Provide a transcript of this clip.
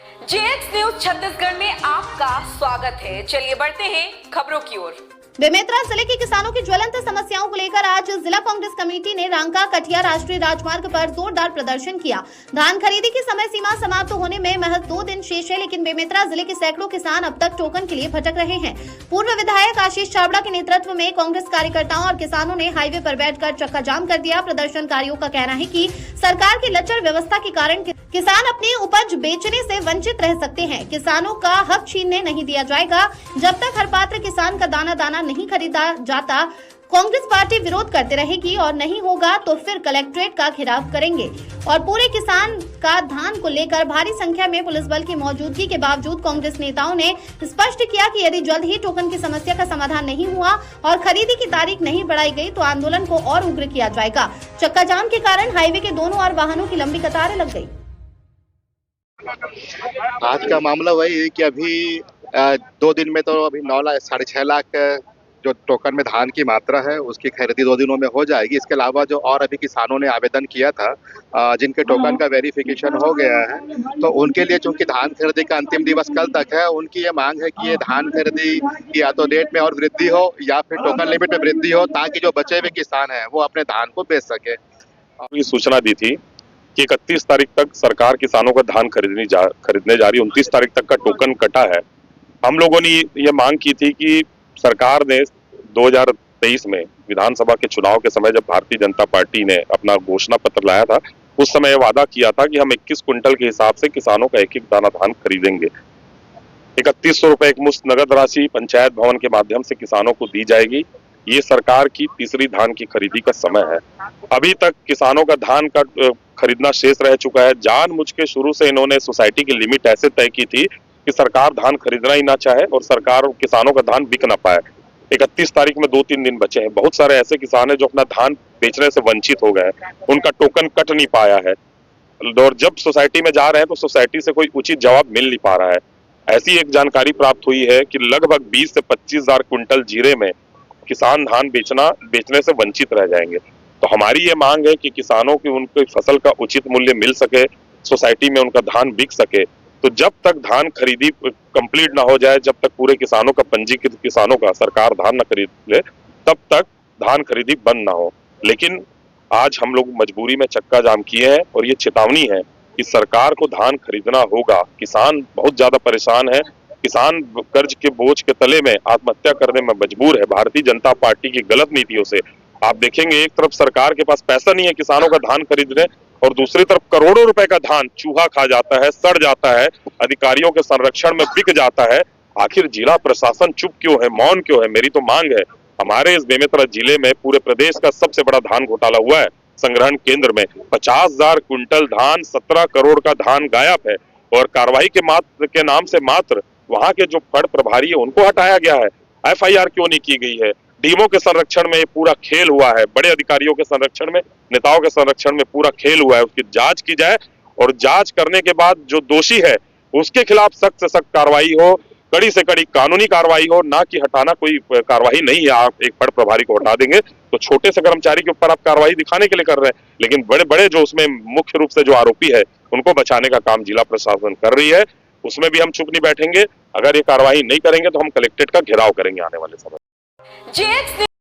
JX news Chhattisgarh में आपका स्वागत है। चलिए बढ़ते हैं खबरों की ओर। बेमेतरा जिले के किसानों की ज्वलंत समस्याओं को लेकर आज जिला कांग्रेस कमेटी ने रांका कटिया राष्ट्रीय राजमार्ग पर जोरदार प्रदर्शन किया। धान खरीदी की समय सीमा समाप्त होने में महज 2 दिन शेष है, लेकिन बेमेतरा जिले के सैकड़ों किसान अब तक टोकन के लिए भटक रहे हैं। पूर्व विधायक आशीष छाबड़ा के नेतृत्व में कांग्रेस कार्यकर्ताओं और किसानों ने हाईवे पर बैठकर चक्का जाम कर दिया। प्रदर्शनकारियों का कहना है कि सरकार की लचर व्यवस्था के कारण किसान अपनी उपज बेचने से वंचित रह सकते हैं। किसानों का हक छीनने नहीं दिया जाएगा। जब तक हर पात्र किसान का दाना दाना नहीं खरीदा जाता, कांग्रेस पार्टी विरोध करते रहेगी और नहीं होगा तो फिर कलेक्ट्रेट का घेराव करेंगे। और पूरे किसान का धान को लेकर भारी संख्या में पुलिस बल की मौजूदगी के बावजूद कांग्रेस नेताओं ने स्पष्ट किया कि यदि जल्द ही टोकन की समस्या का समाधान नहीं हुआ और खरीदी की तारीख नहीं बढ़ाई गई तो आंदोलन को और उग्र किया जाएगा। चक्का जाम के कारण हाईवे के दोनों ओर वाहनों की लंबी कतारें लग गई। आज का मामला वही है कि अभी 2 दिन में तो अभी 9 लाख 6.5 लाख जो टोकन में धान की मात्रा है उसकी खरीदी 2 दिनों में हो जाएगी। इसके अलावा जो और अभी किसानों ने आवेदन किया था जिनके टोकन का वेरिफिकेशन हो गया है, तो उनके लिए चूंकि धान खरीदी का अंतिम दिवस कल तक है, उनकी ये मांग है कि ये धान खरीदी की या तो डेट में और वृद्धि हो या फिर टोकन लिमिट में वृद्धि हो, ताकि जो बचे हुए किसान हैं वो अपने धान को बेच सके। ये सूचना दी थी कि 31 तारीख तक सरकार किसानों का धान खरीदने जा रही। 29 तारीख तक का टोकन कटा है। हम लोगों ने ये मांग की थी कि सरकार ने 2023 में विधानसभा के चुनाव के समय जब भारतीय जनता पार्टी ने अपना घोषणा पत्र लाया था, उस समय वादा किया था कि हम 21 क्विंटल के हिसाब से किसानों का एक दाना धान खरीदेंगे। 3100 रुपए एक मुश्त नगद राशि पंचायत भवन के माध्यम से किसानों को दी जाएगी। ये सरकार की तीसरी धान की खरीदी का समय है। अभी तक किसानों का धान का खरीदना शेष रह चुका है। जानबूझ के शुरू से इन्होंने सोसाइटी की लिमिट ऐसे तय की थी कि सरकार धान खरीदना ही ना चाहे और सरकार किसानों का धान बिक ना पाए। 31 तारीख में 2-3 दिन बचे हैं। बहुत सारे ऐसे किसान हैं जो अपना धान बेचने से वंचित हो गए हैं, उनका टोकन कट नहीं पाया है और जब सोसाइटी में जा रहे हैं तो सोसाइटी से कोई उचित जवाब मिल नहीं पा रहा है। ऐसी एक जानकारी प्राप्त हुई है कि लगभग 20 से 25 हजार क्विंटल जीरे में किसान धान बेचने से वंचित रह जाएंगे। तो हमारी ये मांग है कि किसानों की उनकी फसल का उचित मूल्य मिल सके, सोसाइटी में उनका धान बिक सके। तो जब तक धान खरीदी कंप्लीट ना हो जाए, जब तक पूरे किसानों का पंजीकृत किसानों का सरकार धान न खरीद ले, तब तक धान खरीदी बंद ना हो। लेकिन आज हम लोग मजबूरी में चक्का जाम किए हैं और ये चेतावनी है कि सरकार को धान खरीदना होगा। किसान बहुत ज्यादा परेशान है। किसान कर्ज के बोझ के तले में आत्महत्या करने में मजबूर है भारतीय जनता पार्टी की गलत नीतियों से। आप देखेंगे एक तरफ सरकार के पास पैसा नहीं है किसानों का धान खरीदने और दूसरी तरफ करोड़ों रुपए का धान चूहा खा जाता है, सड़ जाता है, अधिकारियों के संरक्षण में बिक जाता है। आखिर जिला प्रशासन चुप क्यों है, मौन क्यों है? मेरी तो मांग है, हमारे इस बेमेतरा जिले में पूरे प्रदेश का सबसे बड़ा धान घोटाला हुआ है। संग्रहण केंद्र में 50,000 क्विंटल धान, 17 करोड़ का धान गायब है और कार्रवाई के नाम से मात्र वहां के जो फड़ प्रभारी है उनको हटाया गया है। FIR क्यों नहीं की गई है? डीमो के संरक्षण में पूरा खेल हुआ है, बड़े अधिकारियों के संरक्षण में, नेताओं के संरक्षण में पूरा खेल हुआ है। उसकी जांच की जाए और जांच करने के बाद जो दोषी है उसके खिलाफ सख्त से सख्त कार्रवाई हो, कड़ी से कड़ी कानूनी कार्रवाई हो, ना कि हटाना कोई कार्रवाई नहीं है। आप एक फड़ प्रभारी को हटा देंगे तो छोटे से कर्मचारी के ऊपर आप कार्रवाई दिखाने के लिए कर रहे हैं, लेकिन बड़े बड़े जो उसमें मुख्य रूप से जो आरोपी है उनको बचाने का काम जिला प्रशासन कर रही है। उसमें भी हम चुप नहीं बैठेंगे। अगर ये कार्रवाई नहीं करेंगे तो हम कलेक्ट्रेट का घेराव करेंगे आने वाले समय।